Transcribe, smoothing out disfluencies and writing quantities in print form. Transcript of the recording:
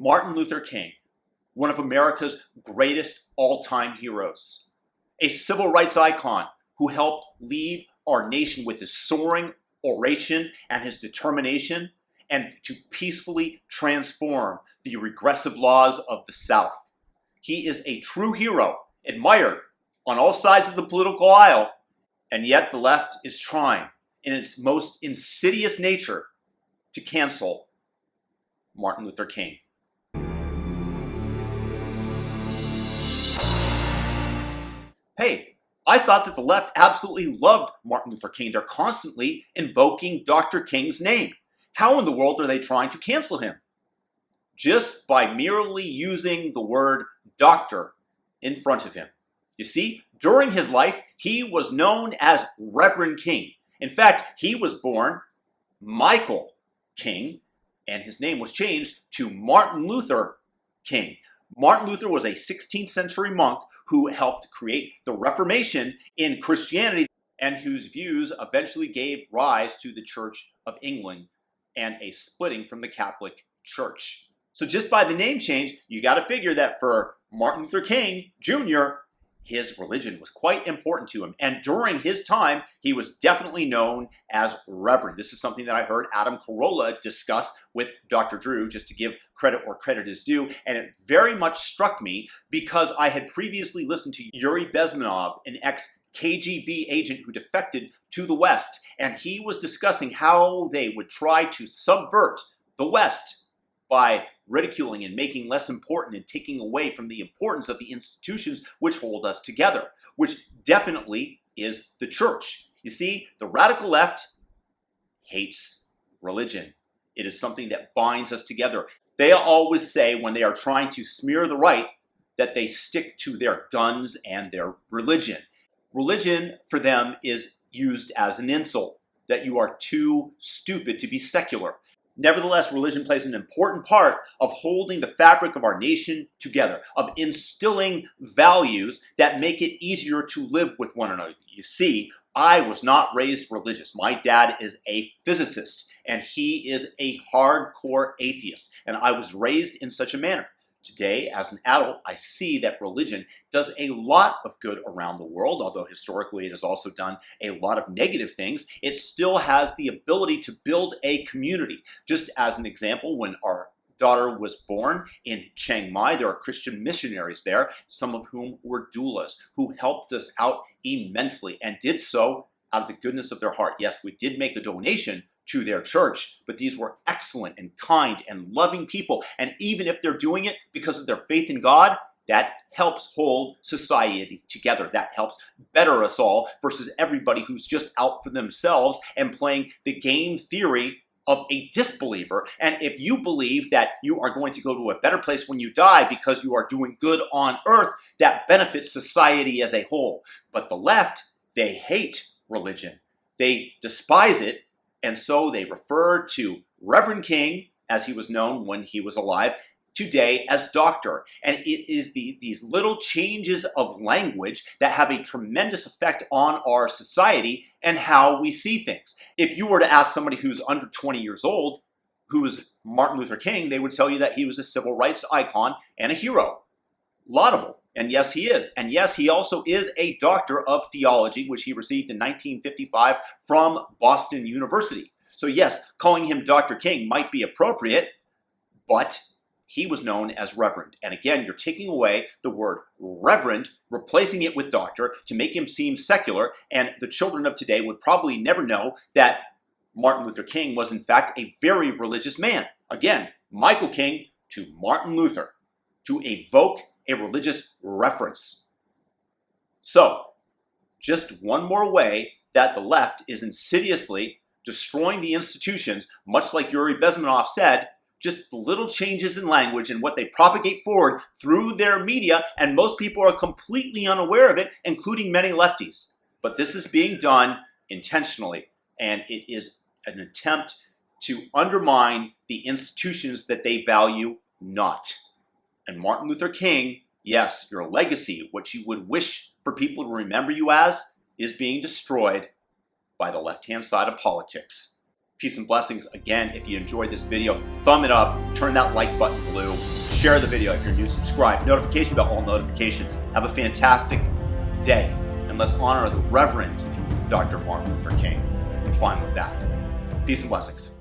Martin Luther King, one of America's greatest all-time heroes, a civil rights icon who helped lead our nation with his soaring oration and his determination and to peacefully transform the regressive laws of the South. He is a true hero, admired on all sides of the political aisle, and yet the left is trying, in its most insidious nature, to cancel Martin Luther King. Hey, I thought that the left absolutely loved Martin Luther King. They're constantly invoking Dr. King's name. How in the world are they trying to cancel him? Just by merely using the word doctor in front of him. You see, during his life, he was known as Reverend King. In fact, he was born Michael King, and his name was changed to Martin Luther King. Martin Luther was a 16th century monk who helped create the Reformation in Christianity and whose views eventually gave rise to the Church of England and a splitting from the Catholic Church. So just by the name change, you got to figure that for Martin Luther King Jr., his religion was quite important to him. And during his time, he was definitely known as Reverend. This is something that I heard Adam Carolla discuss with Dr. Drew, just to give credit where credit is due. And it very much struck me because I had previously listened to Yuri Bezmenov, an ex-KGB agent who defected to the West. And he was discussing how they would try to subvert the West by ridiculing and making less important and taking away from the importance of the institutions which hold us together, which definitely is the church. You see, the radical left hates religion. It is something that binds us together. They always say when they are trying to smear the right that they stick to their guns and their religion. Religion for them is used as an insult, that you are too stupid to be secular. Nevertheless, religion plays an important part of holding the fabric of our nation together, of instilling values that make it easier to live with one another. You see, I was not raised religious. My dad is a physicist, and he is a hardcore atheist, and I was raised in such a manner. Today, as an adult, I see that religion does a lot of good around the world, although historically it has also done a lot of negative things. It still has the ability to build a community. Just as an example, when our daughter was born in Chiang Mai, there are Christian missionaries there, some of whom were doulas, who helped us out immensely and did so out of the goodness of their heart. Yes, we did make a donation to their church, but these were excellent and kind and loving people. And even if they're doing it because of their faith in God, that helps hold society together. That helps better us all versus everybody who's just out for themselves and playing the game theory of a disbeliever. And if you believe that you are going to go to a better place when you die because you are doing good on earth, that benefits society as a whole. But the left, they hate religion. They despise it. And so they refer to Reverend King, as he was known when he was alive, today as doctor. And it is these little changes of language that have a tremendous effect on our society and how we see things. If you were to ask somebody who's under 20 years old, who is Martin Luther King, they would tell you that he was a civil rights icon and a hero. Laudable. And yes, he is. And yes, he also is a doctor of theology, which he received in 1955 from Boston University. So yes, calling him Dr. King might be appropriate, but he was known as Reverend. And again, you're taking away the word Reverend, replacing it with doctor to make him seem secular, and the children of today would probably never know that Martin Luther King was in fact a very religious man. Again, Michael King to Martin Luther, to evoke a religious reference. So, just one more way that the left is insidiously destroying the institutions, much like Yuri Bezmenov said, just little changes in language and what they propagate forward through their media, and most people are completely unaware of it, including many lefties. But this is being done intentionally, and it is an attempt to undermine the institutions that they value not. And Martin Luther King, yes, your legacy, what you would wish for people to remember you as, is being destroyed by the left-hand side of politics. Peace and blessings. Again, if you enjoyed this video, thumb it up, turn that like button blue. Share the video if you're new, subscribe, notification bell, all notifications. Have a fantastic day, and let's honor the Reverend Dr. Martin Luther King. I'm fine with that. Peace and blessings.